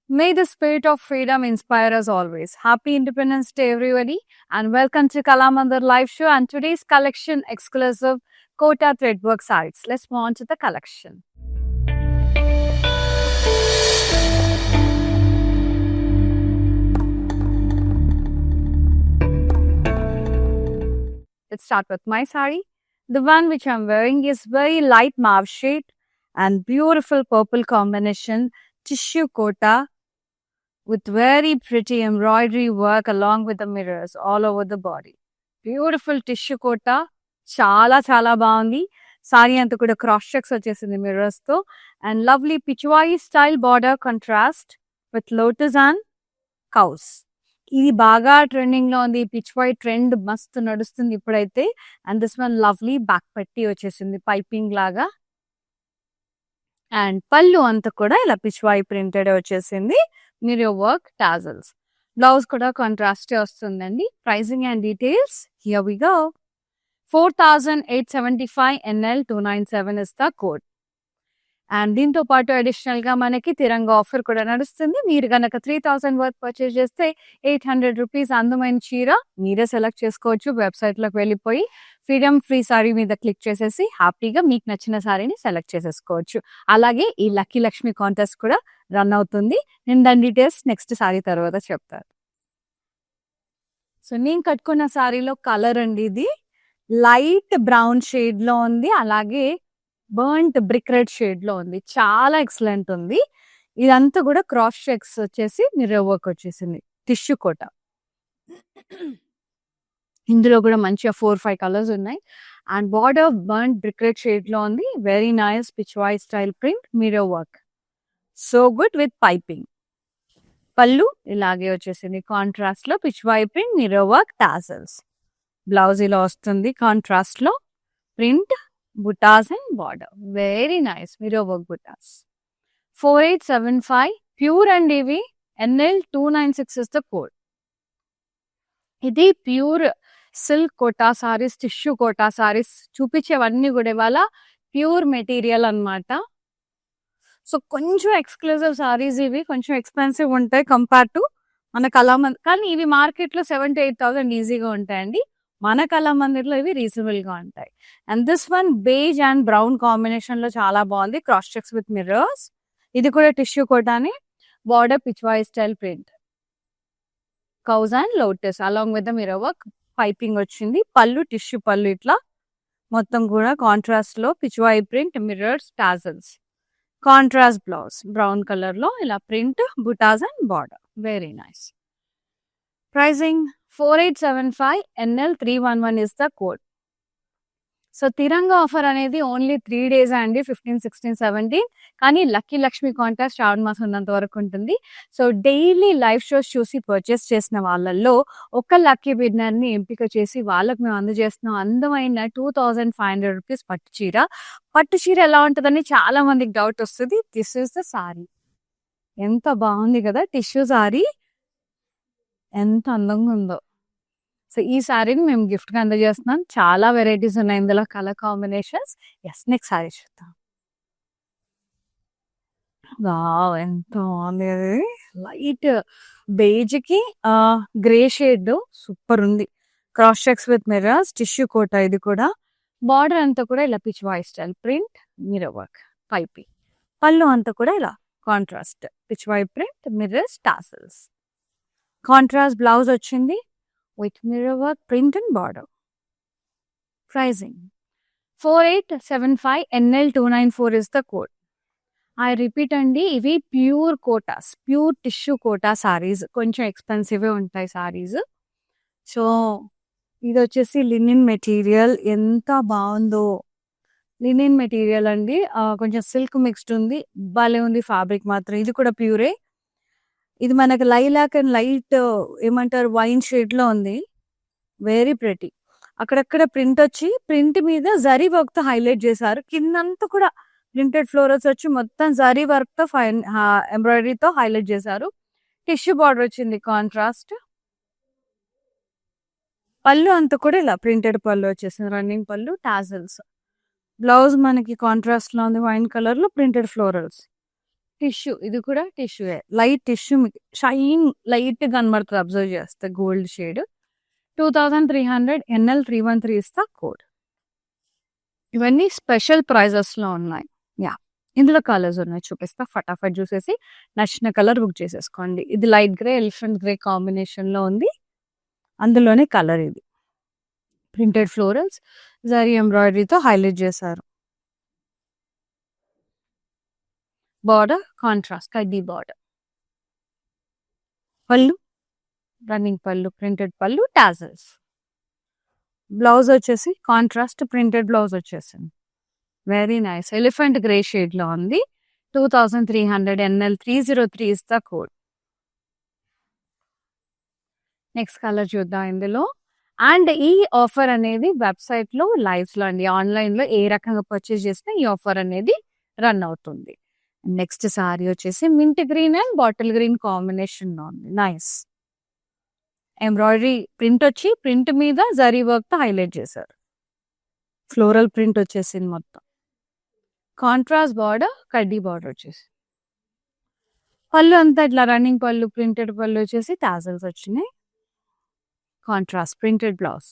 May the spirit of freedom inspire us always. Happy Independence Day, everybody, and welcome to Kalamandir live show and today's collection exclusive Kota threadwork sarees. Let's move on to the collection. Let's start with my saree. The one which I'm wearing is very light mauve shade and beautiful purple combination tissue kota with very pretty embroidery work along with the mirrors all over the body. Beautiful tissue kota. చాలా బాగుంది. Sorry అంతా కూడా cross checks వచ్చేసింది mirrors తో and lovely Pichwai style border contrast with lotus and cows. ఇది బాగా trending లో ఉంది. పిచ్వాయి ట్రెండ్ మస్తు నడుస్తుంది ఇప్పుడైతే. And this one lovely back పట్టి వచ్చేసింది పైపింగ్ లాగా. అండ్ పళ్ళు అంతా కూడా ఇలా పిచ్వాయి ప్రింటెడ్ వచ్చేసింది. Mirror work tassels. బ్లౌజ్ కూడా కాంట్రాస్ట్ వస్తుందండి. Pricing and details here we go. 4875 NL 297 is the code. And దీంతో పాటు అడిషనల్ గా మనకి తిరంగా ఆఫర్ కూడా నడుస్తుంది. మీరు కనుక 3000 వర్త్ పర్చేస్ చేస్తే 800 రూపీస్ అందమైన చీర మీరే సెలెక్ట్ చేసుకోవచ్చు. వెబ్సైట్ లోకి వెళ్ళిపోయి ఫ్రీడమ్ ఫ్రీ సారీ మీద క్లిక్ చేసేసి హ్యాపీగా మీకు నచ్చిన సారీని సెలెక్ట్ చేసేసుకోవచ్చు. అలాగే ఈ లక్కీ లక్ష్మి కాంటెస్ట్ కూడా రన్ అవుతుంది. నేను దాని డీటెయిల్స్ నెక్స్ట్ సారీ తర్వాత చెప్తాను. సో నేను కట్టుకున్న సారీలో కలర్ అండి ఇది లైట్ బ్రౌన్ షేడ్ లో ఉంది. అలాగే బర్న్ట్ బ్రిక్ రెడ్ షేడ్ లో ఉంది. చాలా ఎక్సలెంట్ ఉంది. ఇదంతా కూడా క్రాస్ చెక్స్ వచ్చేసి మిర్రర్ వర్క్ వచ్చేసింది. టిష్యూ కోట. ఇందులో కూడా మంచిగా 4-5 కలర్స్ ఉన్నాయి. And border burnt brick red shade లో ఉంది. Very nice pichwai style print mirror work. So good with piping. పళ్ళు ఇలాగే వచ్చేసింది కాంట్రాస్ట్ లో Pichwai print mirror work tassels. Blouse ఇలా వస్తుంది కాంట్రాస్ట్ లో print butas and border. Very nice mirror work butas. 4875 pure and ఇవి NL 296 ఇస్ ద కోడ్. ఇది pure silk Kota sarees, tissue Kota sarees చూపించేవన్నీ కూడా ఇవాళ ప్యూర్ మెటీరియల్ అన్నమాట. సో కొంచెం ఎక్స్క్లూజివ్ సారీస్ ఇవి, కొంచెం ఎక్స్పెన్సివ్ ఉంటాయి కంపేర్ టు మన కళామందిర్. కానీ ఇవి మార్కెట్ లో 7,000 to 8,000 ఈజీగా ఉంటాయండి. మన కళామందిర్లో ఇవి రీజనబుల్ గా ఉంటాయి. And this one beige and brown combination లో చాలా బాగుంది. Cross checks with mirrors. ఇది కూడా టిష్యూ కోటాని. Border Pichwai style print, cows and lotus along with the mirror work. Piping వచ్చింది. పళ్ళు టిష్యూ పళ్ళు ఇట్లా మొత్తం కూడా కాంట్రాస్ట్ లో Pichwai print mirrors tassels. Contrast blouse brown colour లో ఇలా print butas and border. Very nice. Pricing 4875 NL 311 is the code. So Tiranga offer అనేది ఓన్లీ 3 days అండి, 15, 16, 17. కానీ లక్కీ లక్ష్మి కాంటెస్ట్ శ్రావణ మాసం ఉన్నంత వరకు ఉంటుంది. సో డైలీ లైవ్ షోస్ చూసి పర్చేస్ చేసిన వాళ్ళల్లో ఒక లక్కీ విన్నర్ ని ఎంపిక చేసి వాళ్ళకి మేము అందజేస్తున్నాం అందమైన 2500 రూపీస్ పట్టు చీర. పట్టు చీర ఎలా ఉంటుందని చాలా మందికి డౌట్ వస్తుంది. This is the sorry. ఎంత బాగుంది కదా టిష్యూ సారీ, ఎంత అందంగా ఉందో. సో ఈ సారీని మేము గిఫ్ట్ గా అందజేస్తున్నాం. చాలా వెరైటీస్ ఉన్నాయి ఇందులో, colour combinations. Yes next saree చూద్దాం. వావ్ ఎంత బాగుంది. అది లైట్ బేజ్ కి గ్రే షేడ్ సూపర్ ఉంది. Cross checks with mirrors tissue Kota. ఇది కూడా బార్డర్ అంతా కూడా ఇలా Pichwai style print mirror work. Piping. పళ్ళు అంతా కూడా ఇలా contrast Pichwai print mirrors tassels. Contrast blouse వచ్చింది with mirror work print and border. Pricing 4875 NL 294 is the code. I repeat అండి, ఇవి pure Kotas, pure tissue Kota saris. కొంచెం ఎక్స్పెన్సివ్ ఉంటాయి సారీస్. సో ఇది వచ్చేసి లినిన్ మెటీరియల్. ఎంత బాగుందో లినిన్ మెటీరియల్ అండి. కొంచెం సిల్క్ మిక్స్డ్ ఉంది. భలే ఉంది ఫ్యాబ్రిక్ మాత్రం. ఇది కూడా ప్యూరే. ఇది మనకు లైలాక్ అండ్ లైట్ ఏమంటారు వైన్ షేడ్ లో ఉంది. Very pretty. అక్కడక్కడ ప్రింట్ వచ్చి ప్రింట్ మీద జరీ వర్క్ తో హైలైట్ చేశారు. కిందంతా కూడా ప్రింటెడ్ ఫ్లోరల్స్ వచ్చి మొత్తం జరీ వర్క్ తో ఎంబ్రాయిడరీతో హైలైట్ చేశారు. టిష్యూ బార్డర్ వచ్చింది కాంట్రాస్ట్. పళ్ళు అంతా కూడా ఇలా ప్రింటెడ్ పళ్ళు వచ్చేసింది. రన్నింగ్ పళ్ళు టాజల్స్. బ్లౌజ్ మనకి కాంట్రాస్ట్ లో ఉంది వైన్ కలర్ లో ప్రింటెడ్ ఫ్లోరల్స్. టిష్యూ, ఇది కూడా tissue, light tissue, shine light కనబడుతుంది అబ్జర్వ్ చేస్తే, గోల్డ్ షేడ్. 2300 NL 313 ఇస్తా కోడ్. ఇవన్నీ స్పెషల్ ప్రైజెస్ లో ఉన్నాయి. యా, ఇందులో కలర్స్ ఉన్నాయి, చూపిస్తా. ఫటాఫట్ చూసేసి నచ్చిన కలర్ బుక్ చేసేసుకోండి. ఇది light grey elephant grey combination లో ఉంది, అందులోనే కలర్ ఇది. ప్రింటెడ్ ఫ్లోరల్స్ జరీ ఎంబ్రాయిడరీతో హైలైట్ చేశారు. బార్డర్ కాంట్రాస్ట్ కడ్డీ బార్డర్. పళ్ళు రన్నింగ్ పళ్ళు, ప్రింటెడ్ పళ్ళు, టాజల్స్. బ్లౌజ్ వచ్చేసి కాంట్రాస్ట్ ప్రింటెడ్ బ్లౌజ్ వచ్చేసింది. Very nice, elephant grey shade లో ఉంది. 2300 NL 303 is the code. Next colour చూద్దాం ఇందులో. అండ్ ఈ ఆఫర్ అనేది వెబ్సైట్ లో, లైవ్స్ లో అండి, ఆన్లైన్ లో ఏ రకంగా పర్చేస్ చేసినా ఈ ఆఫర్ అనేది రన్ అవుతుంది. నెక్స్ట్ సారీ వచ్చేసి mint green and bottle green combination లో ఉంది. నైస్ ఎంబ్రాయిడరీ ప్రింట్ వచ్చి, ప్రింట్ మీద జరీ వర్క్ తో హైలైట్ చేశారు. ఫ్లోరల్ ప్రింట్ వచ్చేసింది మొత్తం. కాంట్రాస్ట్ బార్డర్ కడ్డీ బార్డర్ వచ్చేసి. పళ్ళు అంతా ఇట్లా రన్నింగ్ పళ్ళు, ప్రింటెడ్ పళ్ళు వచ్చేసి టాజల్స్ వచ్చినాయి. Contrast printed blouse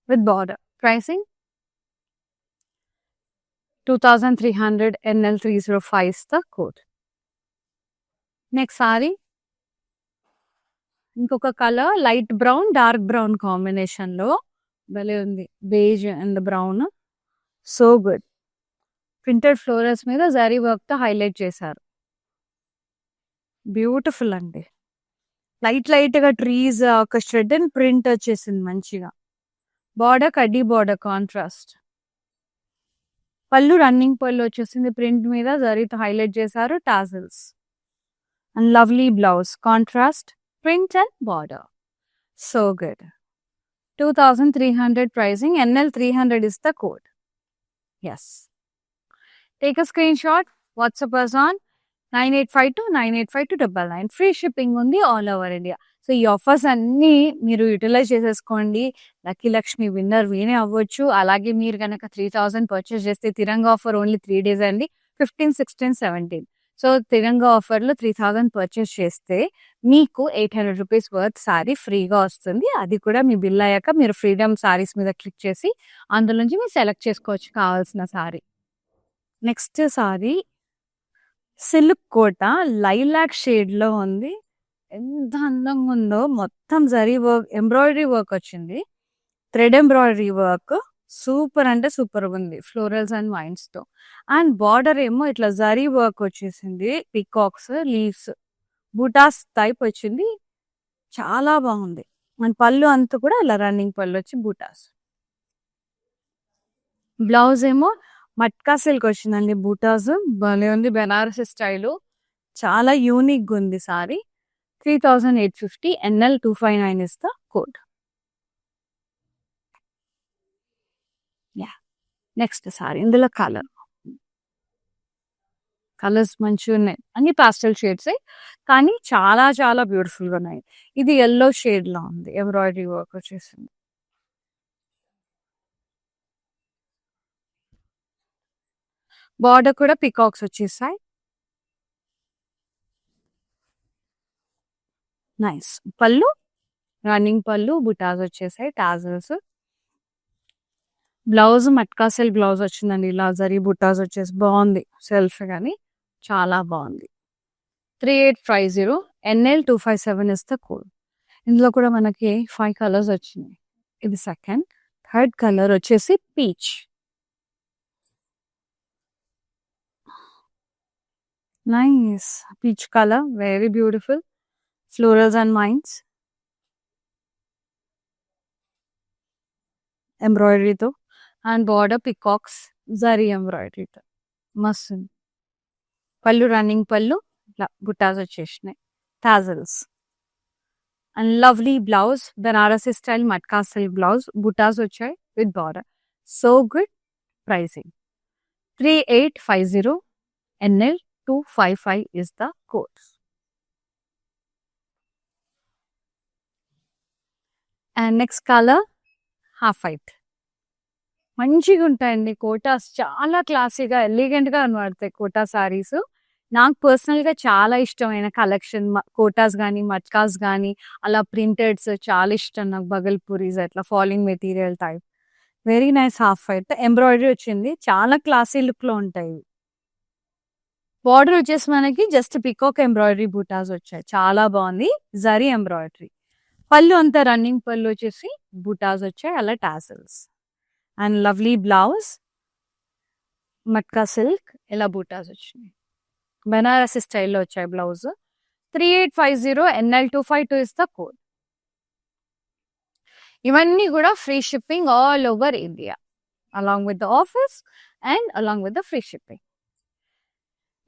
with border. Pricing 2300 NL 305 the code. Next saree ఇంకొక colour light brown dark brown combination లో భలే ఉంది. Beige and brown, so good. Printed florals మీద జరీ వర్క్ తో హైలైట్ చేశారు. బ్యూటిఫుల్ అండి. లైట్ గా ట్రీస్, ఒక స్ట్రెడ్ అండ్ ప్రింట్ వచ్చేసింది మంచిగా. బార్డర్ కడ్డీ బార్డర్ కాంట్రాస్ట్. పళ్ళు రన్నింగ్ పళ్ళు వచ్చేసింది, ప్రింట్ మీద జరీతో హైలైట్ చేశారు. Tassels and lovely blouse contrast print and border. So good. 2300 pricing, NL 300 is the code. Yes. Take a screenshot, WhatsApp us on 9852985299. Free shipping ఉంది all over India. సో ఈ offers అన్నీ మీరు utilise చేసేసుకోండి. Lucky Lakshmi winner వీనే అవ్వచ్చు. అలాగే మీరు కనుక 3000 purchase చేస్తే తిరంగా ఆఫర్ ఓన్లీ 3 days అండి, 15, 16, 17. సో తిరంగా ఆఫర్లో 3000 పర్చేస్ చేస్తే మీకు 800 రూపీస్ వర్త్ సారీ ఫ్రీగా వస్తుంది. అది కూడా మీ బిల్ అయ్యాక మీరు ఫ్రీడమ్ సారీస్ మీద క్లిక్ చేసి అందులోంచి మీరు సెలెక్ట్ చేసుకోవచ్చు కావాల్సిన సారీ. నెక్స్ట్ సారీ సిల్క్ కోట లైలాక్ షేడ్ లో ఉంది. ఎంత అందంగా ఉందో, మొత్తం జరీ వర్క్, ఎంబ్రాయిడరీ వర్క్ వచ్చింది, థ్రెడ్ ఎంబ్రాయిడరీ వర్క్. సూపర్ అంటే సూపర్ ఉంది, ఫ్లోరల్స్ అండ్ వైన్స్ తో. అండ్ బార్డర్ ఏమో ఇట్లా జరీ వర్క్ వచ్చేసింది, పికాక్స్, లీవ్స్, బూటాస్ టైప్ వచ్చింది. చాలా బాగుంది. అండ్ పళ్ళు అంతా కూడా ఇలా రన్నింగ్ పళ్ళు వచ్చి బూటాస్. బ్లౌజ్ ఏమో మట్కా సిల్క్ వచ్చిందండి, బూటాస్ భలే ఉంది, బెనారసి స్టైలు. చాలా యూనిక్ ఉంది sorry. 3850 NL 259 is the code. Next sorry ఇందులో కలర్స్ మంచిగా ఉన్నాయి, అన్ని పాస్టల్ షేడ్స్ కానీ చాలా చాలా బ్యూటిఫుల్ గా ఉన్నాయి. ఇది ఎల్లో షేడ్ లో ఉంది, ఎంబ్రాయిడరీ వర్క్ వచ్చేసింది. బార్డర్ కూడా పికాక్స్ వచ్చేసాయి. నైస్. పళ్ళు రన్నింగ్ పళ్ళు, బుటాస్ వచ్చేసాయి, tassels. Blouse matka cell blouse వచ్చిందండి, ఇలా జరీ బుటాస్ వచ్చేసి బాగుంది. సెల్ఫ్ కానీ చాలా బాగుంది. 3850 NL 257 ఇస్ ద కోడ్. ఇందులో కూడా మనకి 5 కలర్స్ వచ్చినాయి. ఇది సెకండ్. థర్డ్ కలర్ వచ్చేసి peach. Nice peach colour, very beautiful. Florals and mynas, ఎంబ్రాయిడరీతో. అండ్ బార్డర్ పికాక్స్, జరీ ఎంబ్రాయిడరీతో మస్తు. పళ్ళు రన్నింగ్ పళ్ళు, ఇట్లా బుట్టాస్ వచ్చేసినాయి, tassels. And lovely blouse, Benarasi style matka silk blouse, butas వచ్చాయి with border. So good. Pricing 3850 NL 255 is the code. And next colour half white. మంచిగా ఉంటాయండి కోటాస్, చాలా క్లాసీగా ఎలిగెంట్ గా కనబడతాయి కోటా సారీస్. నాకు పర్సనల్‌గా చాలా ఇష్టమైన కలెక్షన్ కోటాస్ గానీ, మట్కాస్ గానీ, అలా ప్రింటెడ్స్ చాలా ఇష్టం నాకు. బగల్పూరీస్ అట్లా falling material type. Very nice half white embroidery వచ్చింది. చాలా క్లాసీ లుక్‌లో ఉంటాయి. బార్డర్ వచ్చేసి మనకి జస్ట్ పికాక్ ఎంబ్రాయిడరీ బూటాస్ వచ్చాయి. చాలా బాగుంది. జరీ ఎంబ్రాయిడరీ. పళ్ళు అంతా రన్నింగ్ పళ్ళు వచ్చేసి బూటాస్ వచ్చాయి. అలా tassels and lovely blouse matka silk ఇలా బూటాస్ వచ్చినాయి. బెనారసి స్టైల్లో వచ్చాయి blouse. 3850 NL252 is the code. ఇవన్నీ కూడా free shipping all over India along with the offers and along with the free shipping.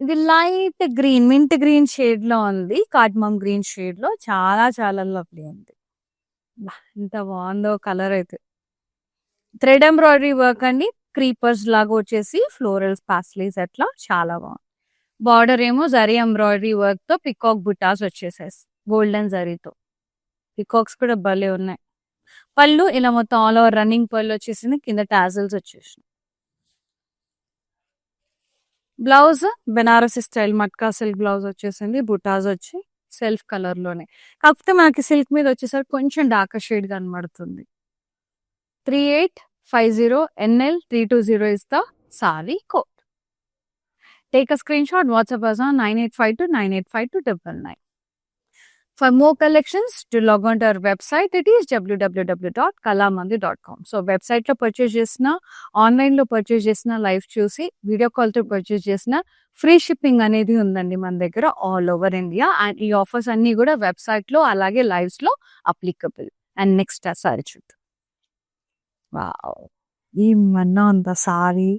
ఇది light green mint green shade లో ఉంది. కార్డ్మమ్ గ్రీన్ షేడ్ లో చాలా చాలా లవ్లీ ఉంది. ఎంత బాగుందో కలర్ అయితే. థ్రెడ్ ఎంబ్రాయిడరీ వర్క్ అండి. క్రీపర్స్ లాగా వచ్చేసి ఫ్లోరల్స్ పాస్లీస్ అట్లా చాలా బాగుంది. బార్డర్ ఏమో జరీ ఎంబ్రాయిడరీ వర్క్ తో పికాక్ బుటాస్ వచ్చేసాయి గోల్డెన్ జరీతో. పికాక్స్ కూడా భలే ఉన్నాయి. పళ్ళు ఇలా మొత్తం ఆల్ ఓవర్ రన్నింగ్ పళ్ళు వచ్చేసింది. కింద టాజల్స్ వచ్చేసింది. Blouse Benarasi style matka silk blouse వచ్చేసింది. బుటాస్ వచ్చి సెల్ఫ్ కలర్ లోనే, కాకపోతే మనకి సిల్క్ మీద వచ్చేసరికి కొంచెం డార్క్ షేడ్ కనబడుతుంది. 3850 NL320 is the sorry code. Take a screenshot, WhatsApp us on 9852985299. For more collections, to log on to our website. It is www.kalamandi.com. So, website lo purchase chesina, online lo purchase chesina, live చూసి video call తో purchase చేసిన free shipping అనేది ఉందండి మన దగ్గర all over India. And ఈ offers అన్ని కూడా వెబ్సైట్ లో అలాగే లైవ్స్ లో అప్లికబుల్. అండ్ నెక్స్ట్ సారీ చూద్దాం. వావ్, ఈ మన్నా అంత సారీ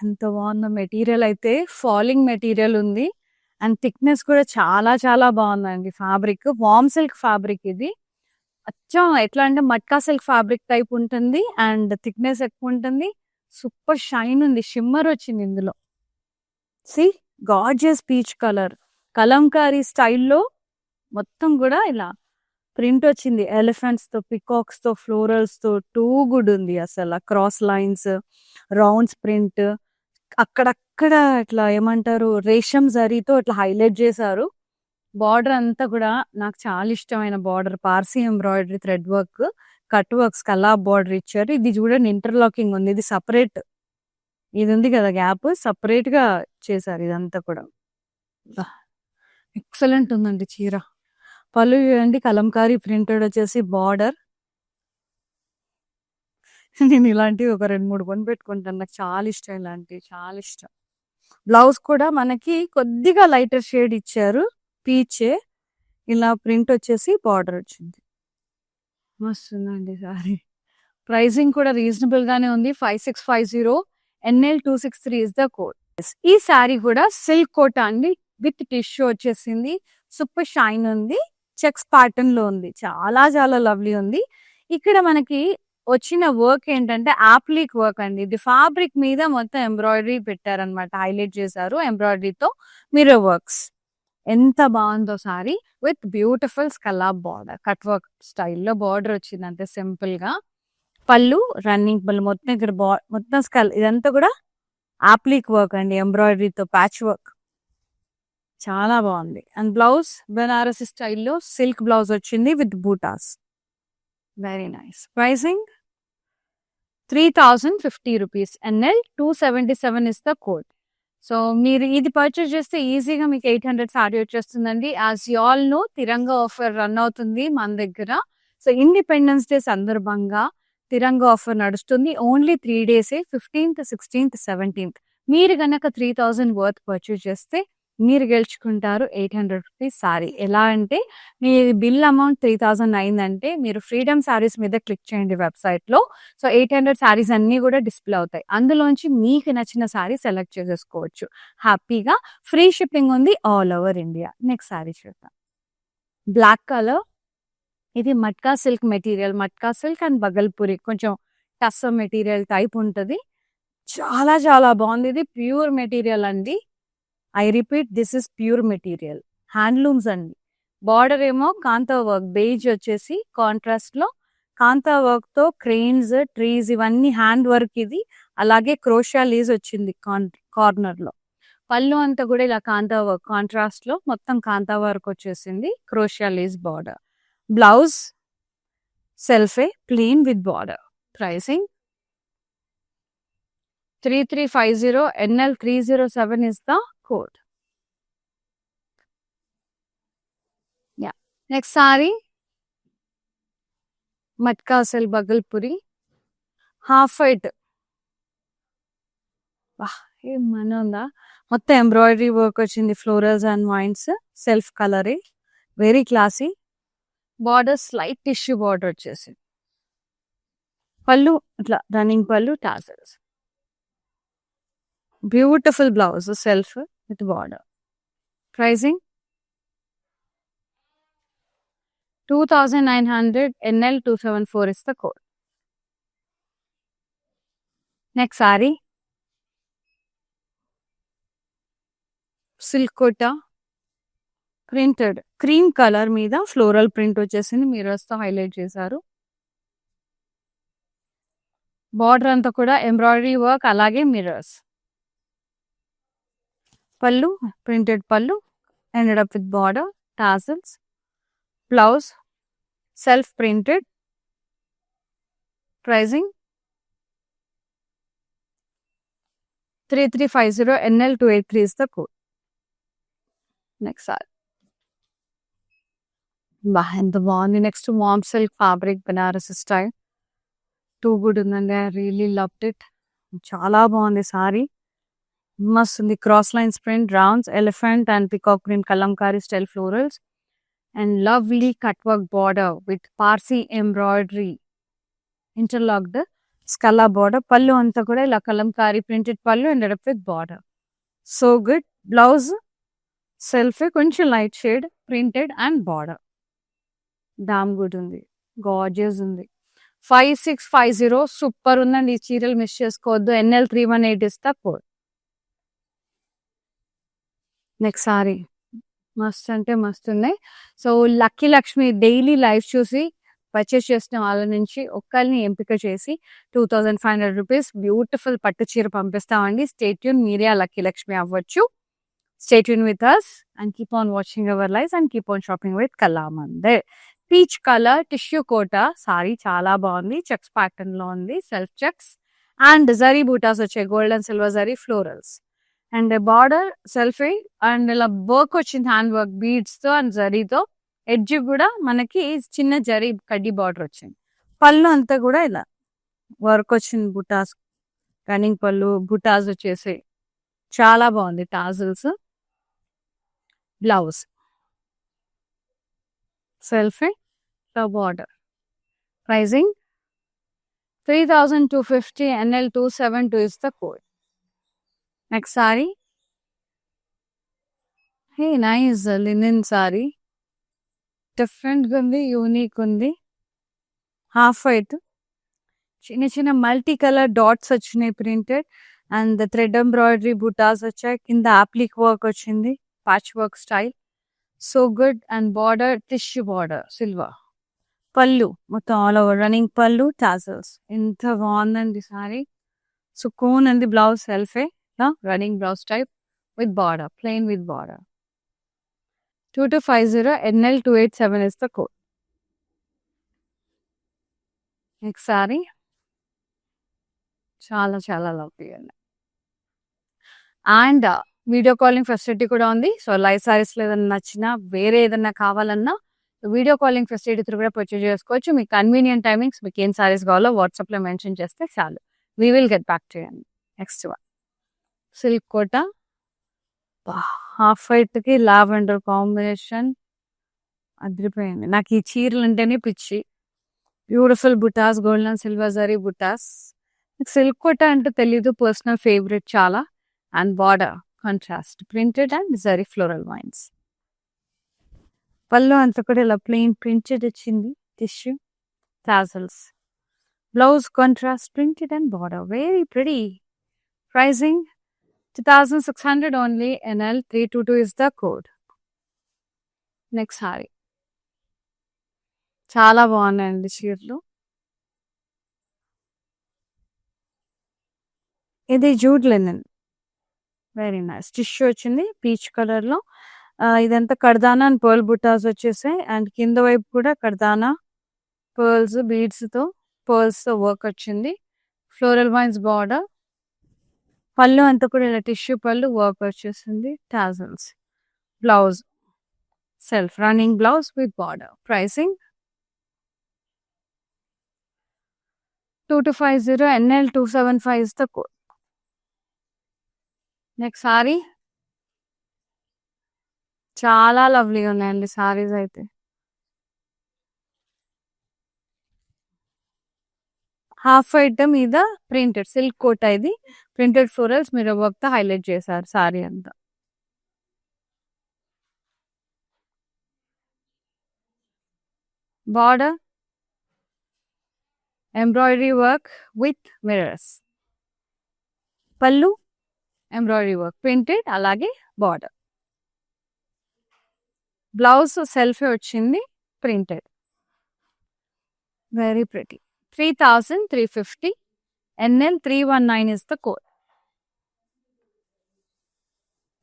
ఎంత బాగుందో. మెటీరియల్ అయితే ఫాలింగ్ మెటీరియల్ ఉంది. అండ్ థిక్నెస్ కూడా చాలా చాలా బాగుందండి. ఫ్యాబ్రిక్ వామ్ సిల్క్ ఫ్యాబ్రిక్ ఇది. అచ్చం ఎట్లా అంటే మట్కా సిల్క్ ఫ్యాబ్రిక్ టైప్ ఉంటుంది. అండ్ థిక్నెస్ ఎక్కువ ఉంటుంది. సూపర్ షైన్ ఉంది. షిమ్మర్ వచ్చింది ఇందులో. See gorgeous peach colour Kalamkari స్టైల్లో మొత్తం కూడా ఇలా ప్రింట్ వచ్చింది. ఎలిఫెంట్స్ తో, పికాక్స్ తో, ఫ్లోరల్స్ తో. టూ గుడ్ ఉంది అసలు. క్రాస్ లైన్స్, రౌండ్స్ ప్రింట్, అక్కడక్కడ ఇట్లా ఏమంటారు రేషం జరీతో ఇట్లా హైలైట్ చేశారు. బార్డర్ అంతా కూడా నాకు చాలా ఇష్టమైన border. Parsi embroidery thread work, cut works, కల్లా బార్డర్ ఇచ్చారు. ఇది చూడండి ఇంటర్లాకింగ్ ఉంది. ఇది సపరేట్, ఇది ఉంది కదా గ్యాప్, సపరేట్ గా చేశారు ఇదంతా కూడా. ఎక్సలెంట్ ఉందండి చీర. పళ్ళు చూడండి కలంకారీ ప్రింటెడ్ వచ్చేసి బార్డర్. నేను ఇలాంటివి ఒక 2-3 కొని పెట్టుకుంటాను. నాకు చాలా ఇష్టం ఇలాంటివి, చాలా ఇష్టం. బ్లౌజ్ కూడా మనకి కొద్దిగా లైటర్ షేడ్ ఇచ్చారు, పీచే. ఇలా ప్రింట్ వచ్చేసి బార్డర్ వచ్చింది. మస్తుందండి సారీ. ప్రైసింగ్ కూడా రీజనబుల్ గానే ఉంది. 5650 NL263 ఇస్ ద కోడ్. ఈ సారీ కూడా సిల్క్ కోట అండి, విత్ టిష్యూ వచ్చేసింది. సూపర్ షైన్ ఉంది. చెక్స్ ప్యాటర్న్ లో ఉంది. చాలా చాలా లవ్లీ ఉంది. ఇక్కడ మనకి వచ్చిన వర్క్ ఏంటంటే ఆప్లిక్ వర్క్ అండి. ఇది ఫ్యాబ్రిక్ మీద మొత్తం ఎంబ్రాయిడరీ పెట్టారనమాట, హైలైట్ చేశారు ఎంబ్రాయిడరీతో. మిర్రర్ వర్క్స్ ఎంత బాగుందో saree. With beautiful scallop border, cut work స్టైల్లో బార్డర్ వచ్చింది అంతే సింపుల్ గా. పళ్ళు రన్నింగ్ పళ్ళు మొత్తం ఇక్కడ మొత్తం స్కల్, ఇదంతా కూడా ఆప్లిక్ వర్క్ అండి, ఎంబ్రాయిడరీతో ప్యాచ్ వర్క్. చాలా బాగుంది. అండ్ బ్లౌజ్ బెనారసి స్టైల్లో సిల్క్ బ్లౌజ్ వచ్చింది with butas. Very nice. Pricing 3050 rupees. NL277 is the code. So మీరు ఇది పర్చేస్ చేస్తే ఈజీగా మీకు 800 సారీ వచ్చేస్తుందండి. As you all know, Tiranga offer run అవుతుంది మన దగ్గర. సో ఇండిపెండెన్స్ డే సందర్భంగా తిరంగా ఆఫర్ నడుస్తుంది. Only 3 days, 15th, 16th, 17th. మీరు కనుక 3000 వర్త్ పర్చేస్ చేస్తే మీరు గెలుచుకుంటారు 800 రూపీస్ సారీ. ఎలా అంటే మీ బిల్ అమౌంట్ 3000 అయిందంటే మీరు ఫ్రీడమ్ సారీస్ మీద క్లిక్ చేయండి వెబ్సైట్ లో. సో 800 సారీస్ అన్ని కూడా డిస్ప్లే అవుతాయి. అందులోంచి మీకు నచ్చిన సారీ సెలెక్ట్ చేసేసుకోవచ్చు హ్యాపీగా. ఫ్రీ షిప్పింగ్ ఉంది all over India. Next saree చూద్దాం. Black colour. ఇది matka silk material. Matka silk and Bhagalpuri, కొంచెం టస్ మెటీరియల్ టైప్ ఉంటుంది. చాలా చాలా బాగుంది. ఇది ప్యూర్ మెటీరియల్ అండి. I repeat, this is pure material. Handlooms అండి. బార్డర్ ఏమో కాంతా వర్క్, బేజ్ వచ్చేసి కాంట్రాస్ట్ లో కాంతా వర్క్ తో క్రెయిన్స్, ట్రీస్ ఇవన్నీ హ్యాండ్ వర్క్ ఇది. అలాగే క్రోషియా లీజ్ వచ్చింది కార్నర్ లో. పళ్ళు అంతా కూడా ఇలా కాంతా వర్క్ కాంట్రాస్ట్ లో మొత్తం కాంతా వర్క్ వచ్చేసింది. Crochet lace border. బ్లౌజ్ సెల్ఫే plain with border. Pricing 3350. NL 307 is the code. Yeah. Next saree, Matka silk Bagalpuri, half white. Wow, ఏమన్నా ఉందా? మొత్తం ఎంబ్రాయిడరీ వర్క్ వచ్చింది. ఫ్లోరల్స్ అండ్ వైన్స్, సెల్ఫ్ కలరే, very classy. Border slight tissue border వచ్చేసి, పళ్ళు ఇట్లా running పళ్ళు, tassels. Beautiful blouse self with border. Pricing 2900. NL 274 is the code. Next saree, silk kota, printed cream color మీద floral print వచ్చేసింది. Mirrors తో highlight చేశారు. Border అంతా కూడా ఎంబ్రాయిడరీ వర్క్, అలాగే మిర్రర్స్. పళ్ళు ప్రింటెడ్ పళ్ళు, ended up with border, tassels. Blouse self printed. Pricing 3350. NL 283 is the code. Next saree. ఎంత బాగుంది. నెక్స్ట్ వామ్ silk fabric Banaras style. Too good ఉందండి. I really loved it. చాలా బాగుంది సారీ. మస్తు ఉంది. Cross lines print, rounds, elephant and peacock print Kalamkari style florals and lovely cut work border with Parsi embroidery, interlocked scallop border. పళ్ళు అంతా కూడా ఇలా కలంకారీ ప్రింటెడ్ పళ్ళు, ended up with border. So good. Blouse self కొంచెం light shade printed and border. Damn good ఉంది. Gorgeous ఉంది. 5650. Super ఉందండి. ఈ చీరలు మిస్ చేసుకోవద్దు. NL 318 ఇస్తా కోడ్. నెక్స్ట్ సారీ మస్త్ అంటే మస్తు ఉన్నాయి. So lucky Lakshmi daily live చూసి పర్చేస్ చేసిన వాళ్ళ నుంచి ఒక్కరిని ఎంపిక చేసి 2500 రూపీస్ బ్యూటిఫుల్ పట్టు చీర పంపిస్తామండి. Stay tune. మీరే ఆ లక్కీ లక్ష్మి అవ్వచ్చు. Stay tuned with us and keep on watching our lives and keep on shopping with Kalamandir. Peach colour tissue Kota saree చాలా బాగుంది. చెక్స్ ప్యాటర్న్ లో ఉంది. Self checks and zari butas వచ్చాయి. Gold and silver zari florals and border సెల్ఫీ and ఇలా work వచ్చింది. Hand work beads తో and జరీతో. ఎడ్జ్ కూడా మనకి చిన్న జరీ కడ్డీ బార్డర్ వచ్చింది. పళ్ళు అంతా కూడా ఇలా వర్క్ వచ్చింది. బుటాస్ రన్నింగ్ పళ్ళు, బుటాస్ వచ్చేసి చాలా బాగుంది. టాజిల్స్. బ్లౌజ్ సెల్ఫీ border. Pricing 3250. NL 272 is the code. Next saree, hey nice linen saree. డిఫరెంట్గా ఉంది, యూనిక్ ఉంది. హాఫ్ వైట్, చిన్న చిన్న మల్టీ కలర్ డాట్స్ వచ్చినాయి printed and thread embroidery butas వచ్చాయి. కింద ఆప్లిక్ వర్క్ వచ్చింది, patch work style. So good. And border tissue border silver. పళ్ళు మొత్తం ఆల్ ఓవర్ రన్నింగ్ పళ్ళు, టాజల్స్. ఎంత బాగుందండి సారీ. సుకూన్ ఉంది. బ్లౌజ్ సెల్ఫే running blouse type with border, plain with border. 2250. NL 287 is the code. Next sorry చాలా చాలా లవ్లీ అండి. అండ్ వీడియో కాలింగ్ ఫెసిలిటీ కూడా ఉంది. సో లైవ్ సారీస్ లో ఏదైనా నచ్చినా, వేరే ఏదైనా కావాలన్నా వీడియో కాలింగ్ ఫెసిలిటీ త్రూ కూడా పర్చేజ్ చేసుకోవచ్చు. మీకు కన్వీనియంట్ టైమింగ్స్, మీకు ఏం సారీస్ కావాలో వాట్సాప్ లో మెన్షన్ చేస్తే చాలు. We will get back to you. Next one silk Kota half white కి లావెండర్ కాంబినేషన్ అదిరిపోయింది. నాకు ఈ చీరలు అంటేనే పిచ్చి. Beautiful butas, gold and silver zari butas. Silk Kota అంటే తెలీదు, పర్సనల్ ఫేవరెట్ చాలా. And border contrast printed and zari floral vines. పళ్ళు అంతా కూడా ఇలా ప్లెయిన్ ప్రింటెడ్ వచ్చింది, tissue tassels. Blouse contrast printed and border, very pretty. Pricing 2600 only. NL 322 is the code. Next sorry చాలా బాగున్నాయండి చీరలు. ఇది jute Lenin, very nice. Tissue వచ్చింది పీచ్ కలర్‌లో. ఇదంతా కర్దానా అండ్ పర్ల్ బుటాస్ వచ్చేసాయి. అండ్ కింద వైపు కూడా కర్దానా, పర్ల్స్, బీడ్స్‌తో, పర్ల్స్‌తో వర్క్ వచ్చింది. Floral wines border. పళ్ళు అంతా కూడా ఇలా టిష్యూ పళ్ళు వర్క్ వచ్చేసింది. Tassels. Blouse self running blouse with border. Pricing 2250 NL 275 is the code. Next sorry చాలా లవ్లీగా ఉన్నాయండి సారీస్ అయితే. హాఫ్ వైట్ మీద ప్రింటెడ్ సిల్క్ కోట, ఇది ప్రింటెడ్ ఫ్లోరల్స్ మీరు వర్క్ తో హైలైట్ చేశారు సారీ అంతా. Border embroidery work with mirrors. పళ్ళు ఎంబ్రాయిడరీ వర్క్ ప్రింటెడ్, అలాగే బార్డర్. బ్లౌజ్ సెల్ఫ్ వచ్చింది printed. Very pretty. 3350 NL 319 is the code.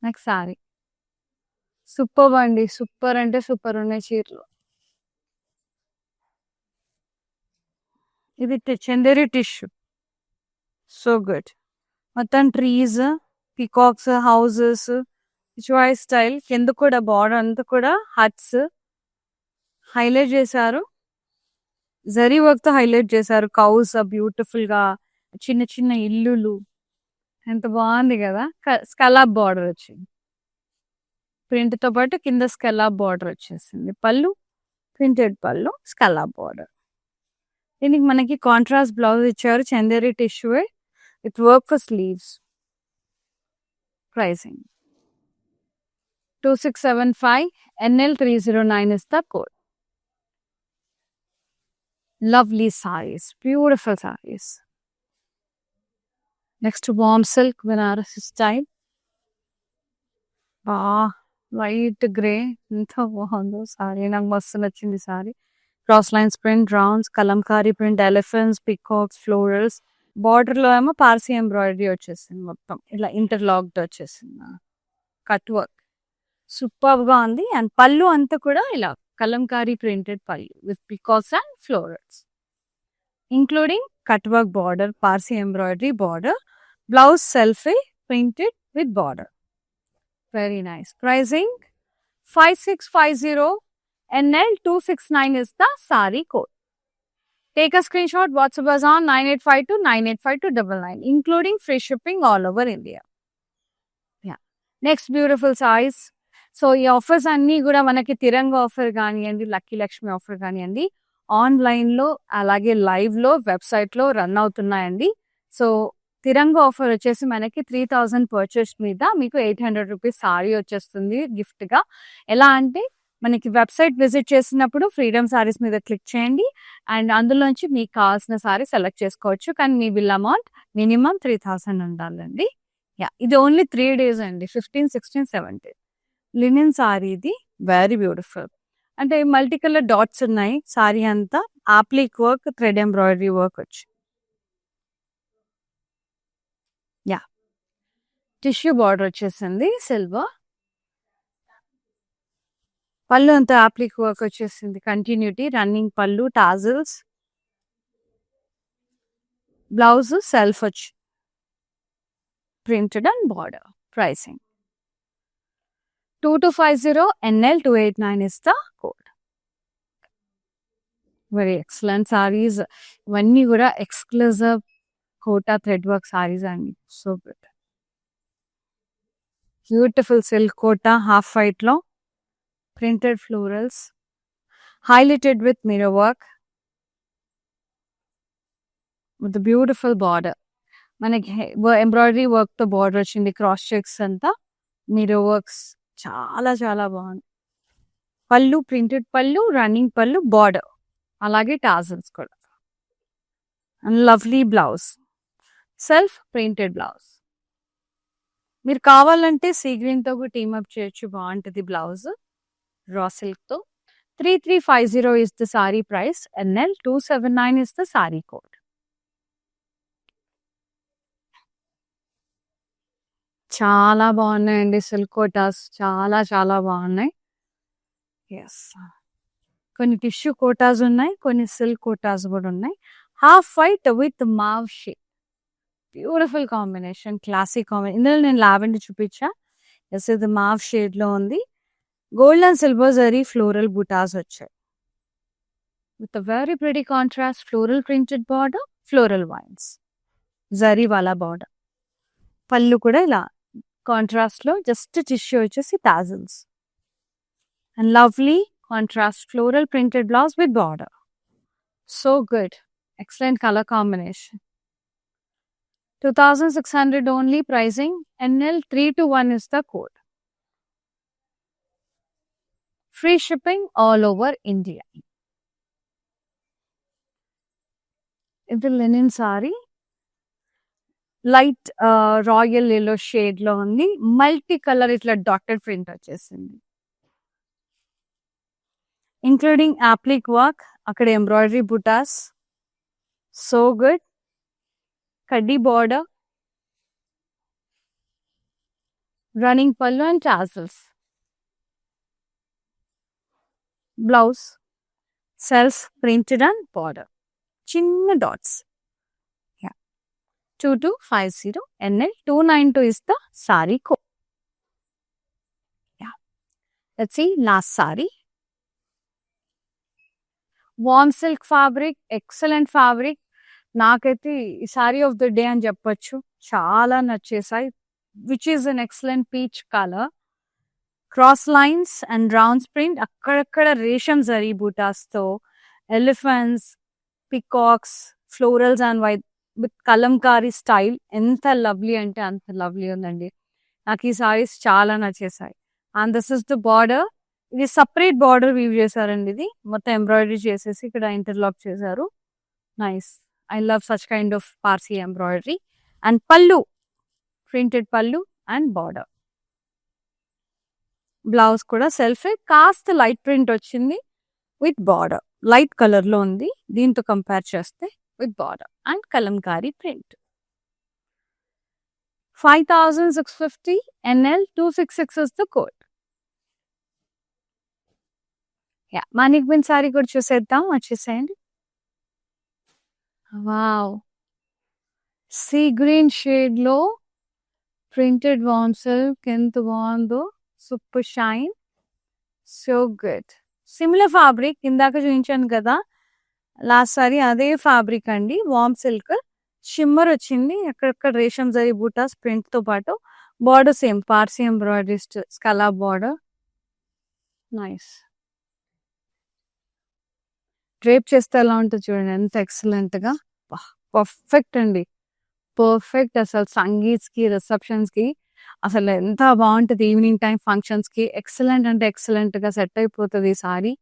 Next saree super అండి. సూపర్ అంటే సూపర్ ఉన్నాయి చీరలు. ఇది చందేరి టిష్యూ. So good. మొత్తం trees, peacocks, houses, Pichwai style. కింద కూడా బార్డర్ అంతా కూడా హట్స్ హైలైట్ చేశారు. జరీ వర్క్ తో హైలైట్ చేశారు. కౌస్ బ్యూటిఫుల్ గా, చిన్న చిన్న ఇల్లులు, ఎంత బాగుంది కదా. స్కలాప్ బార్డర్ వచ్చింది. ప్రింట్ తో పాటు కింద స్కలాప్ బార్డర్ వచ్చేసింది. పళ్ళు ప్రింటెడ్ పళ్ళు, స్కలాప్ బార్డర్. దీనికి మనకి కాంట్రాస్ట్ బ్లౌజ్ ఇచ్చారు. Chanderi tissue with work for sleeves. Pricing 2675 NL 309 is the code. Lovely sarees, beautiful sarees. Next warm silk Banarasi style. Light grey. ఎంత బాగుందో సారీ. నాకు మస్తు నచ్చింది sorry. Cross lines print, rounds, Kalamkari print, elephants, peacocks, florals. Border లో ఏమో Parsi embroidery వచ్చేసింది. మొత్తం ఇలా ఇంటర్లాక్డ్ వచ్చేసింది. కట్ వర్క్ సూపర్ గా ఉంది. అండ్ పళ్ళు అంతా కూడా ఇలా కలంకారీ ప్రింటెడ్ పళ్ళు with peacocks and florals, including cut work border, Parsi embroidery border. Blouse self printed with border. Very nice. Pricing 5650 NL 269 is the saree code. Take a screenshot. WhatsApp us on 9852 985299, including free shipping all over India. Yeah. Next beautiful sarees. So ఈ offers అన్నీ కూడా మనకి తిరంగా offer కానివ్వండి, lucky Lakshmi offer కానివ్వండి, ఆన్లైన్లో అలాగే లైవ్లో వెబ్సైట్లో రన్ అవుతున్నాయండి. సో తిరంగా ఆఫర్ వచ్చేసి మనకి 3000 పర్చేస్ మీద మీకు 800 రూపీస్ సారీ వచ్చేస్తుంది గిఫ్ట్గా. ఎలా అంటే మనకి వెబ్సైట్ విజిట్ చేసినప్పుడు ఫ్రీడమ్ సారీస్ మీద క్లిక్ చేయండి అండ్ అందులోంచి మీకు కావాల్సిన సారీ సెలెక్ట్ చేసుకోవచ్చు. కానీ మీ బిల్ అమౌంట్ మినిమం 3000 ఉండాలండి. యా, ఇది ఓన్లీ 3 days అండి, 15, 16, 17. లినిన్ సారీ ఇది. Very beautiful. అంటే మల్టీ కలర్ డాట్స్ ఉన్నాయి సారీ అంతా. ఆప్లిక్ వర్క్, థ్రెడ్ ఎంబ్రాయిడరీ వర్క్ వచ్చి. యా, టిష్యూ బార్డర్ వచ్చేసింది సిల్వర్. పళ్ళు అంతా ఆప్లిక్ వర్క్ వచ్చేసింది. కంటిన్యూటీ రన్నింగ్ పళ్ళు, టాజల్స్. బ్లౌజ్ సెల్ఫ్ వచ్చి printed and border. Pricing 2250 NL 289 is the code. Very excellent sarees. ఇవన్నీ కూడా exclusive Kota thread work sarees అండి. So good. Beautiful silk Kota half white లో printed florals highlighted with mirror work with beautiful border. మనకి embroidery work తో border వచ్చింది. Cross checks అంతా mirror works చాలా చాలా బాగుంది. పళ్ళు ప్రింటెడ్ పళ్ళు, రన్నింగ్ పళ్ళు, బార్డర్, అలాగే టాజల్స్ కూడా. And lovely blouse self printed blouse. మీరు కావాలంటే సీ గ్రీన్ తో టీమప్ చేయొచ్చు, బాగుంటుంది బ్లౌజ్ రా సిల్క్ తో. 3350 is the saree price. NL 279 is the saree code. చాలా బాగున్నాయండి సిల్క్ కోటాస్. చాలా చాలా బాగున్నాయి. యెస్. కొన్ని టిష్యూ కోటాస్ ఉన్నాయి. కొన్ని సిల్క్ కోటాస్ కూడా ఉన్నాయి. Half white with mauve shade. Beautiful combination. Classic combination. ఇందులో నేను లావెండర్ చూపించా. యెస్, ఇది మావ్ షేడ్‌లో ఉంది. Gold and silver zari floral butas వచ్చాయి. With a very pretty contrast floral printed border, floral vines. Zari వాలా బార్డర్. పళ్ళు కూడా ఇలా కాంట్రాస్ట్‌లో జస్ట్ టిష్యూ వచ్చేసి tassels. And lovely contrast floral printed blouse with border. So good. Excellent colour combination. 2600 only pricing. NL 321 is the code. Free shipping all over India. ఇది linen saree. Light royal yellow shade లో ఉంది. Multi colour ఇట్లా dotted print వచ్చేసింది. Including applique work, అక్కడ embroidery butas. So good. కడ్డీ border, running పళ్ళు and tassels. Blouse self printed and border. చిన్న dots. 2250. NL 292 is the saree code. Yeah. Let's see last saree. Warm silk fabric, excellent fabric. నాకైతే ఈ sorry of the day అని చెప్పొచ్చు. చాలా నచ్చేసాయి. Which is an excellent peach colour. Cross lines and rounds print. అక్కడక్కడ రేషం జరీ బూటాస్తో elephants, peacocks, florals and white with kalamkari style. ఎంత లవ్లీ అంటే అంత లవ్లీ ఉందండి. నాకు ఈ సారీస్ చాలా నచ్చేసాయి. And this is the border. ఇది సపరేట్ బార్డర్ వీవ్ చేశారండి. ఇది మొత్తం ఎంబ్రాయిడరీ చేసేసి ఇక్కడ ఇంటర్లాక్ చేశారు. Nice. I love such kind of Parsi embroidery. And pallu, printed pallu and border. Blouse kuda self కాస్త లైట్ ప్రింట్ వచ్చింది విత్ బార్డర్. లైట్ కలర్ లో ఉంది. దీంతో కంపేర్ చేస్తే with border and Kalamkari print. 5650. NL 266 is the code. మానిక్ బిన్ సారీ కూడా చూసేద్దాం. వచ్చేసేయండి. వావ్, సీ గ్రీన్ షేడ్ లో ప్రింటెడ్ వార్మ్ సిల్క్. ఎంత బాగుందో. Super shine. So good. Similar fabric ఇందాక చూపించాను కదా లాస్ట్ సారీ, అదే ఫ్యాబ్రిక్ అండి. వార్మ్ సిల్క్ షిమ్మర్ వచ్చింది. అక్కడక్కడ రేషం జరీ బూటాస్ ప్రింట్ తో పాటు బార్డర్ సేమ్ పార్సీ ఎంబ్రాయిడరీ స్కలా బార్డర్. నైస్. డ్రేప్ చేస్తే ఎలా ఉంటుంది చూడండి, ఎంత ఎక్సలెంట్ గా. పర్ఫెక్ట్ అండి. పర్ఫెక్ట్. అసలు సంగీత్స్ కి, రిసెప్షన్స్ కి అసలు ఎంత బాగుంటది. ఈవినింగ్ టైం ఫంక్షన్స్ కి ఎక్సలెంట్ అంటే ఎక్సలెంట్ గా సెట్ అయిపోతుంది ఈ sari.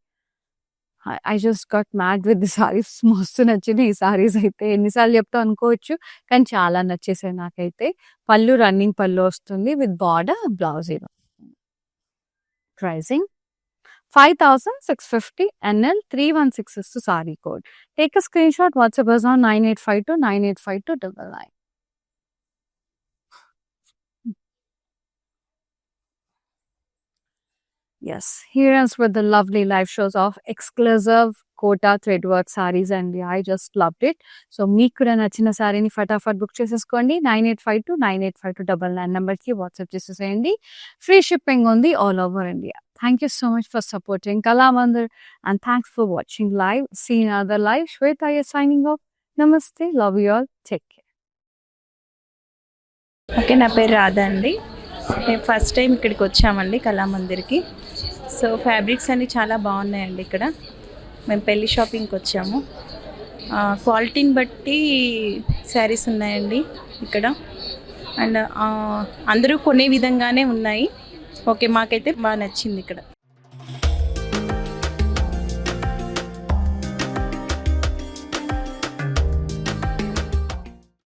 I just got mad with the saris. మస్తు నచ్చినాయి ఈ సారీస్ అయితే. ఎన్నిసార్లు చెప్తా అనుకోవచ్చు కానీ చాలా నచ్చేసాయి నాకైతే. పళ్ళు రన్నింగ్ పళ్ళు వస్తుంది with border, blouse. Pricing 5650. NL 316 is the saree code. Take a screenshot. WhatsApp us on 9852 985299. Yes, here ends with the lovely live shows of exclusive Kota threadwork sarees and I just loved it. So మీకు కూడా నచ్చిన సారీని ఫటాఫట్ book చేసేసుకోండి. 9852 985299 number కి WhatsApp చేసేసేయండి. Free shipping ఉంది all over India. Thank you so much for supporting Kalamandir and thanks for watching live. See you in another live. Shweta is signing off. Namaste. Love you all. Take care. Okay, నా పేరు రాధా అండి. మేము first time ఇక్కడికి వచ్చామండి కళామందిర్కి. So fabrics అన్నీ చాలా బాగున్నాయండి ఇక్కడ. మేము పెళ్లి షాపింగ్కి వచ్చాము. క్వాలిటీని బట్టి శారీస్ ఉన్నాయండి ఇక్కడ. అండ్ అందరూ కొనే విధంగానే ఉన్నాయి. ఓకే, మాకైతే బాగా నచ్చింది ఇక్కడ.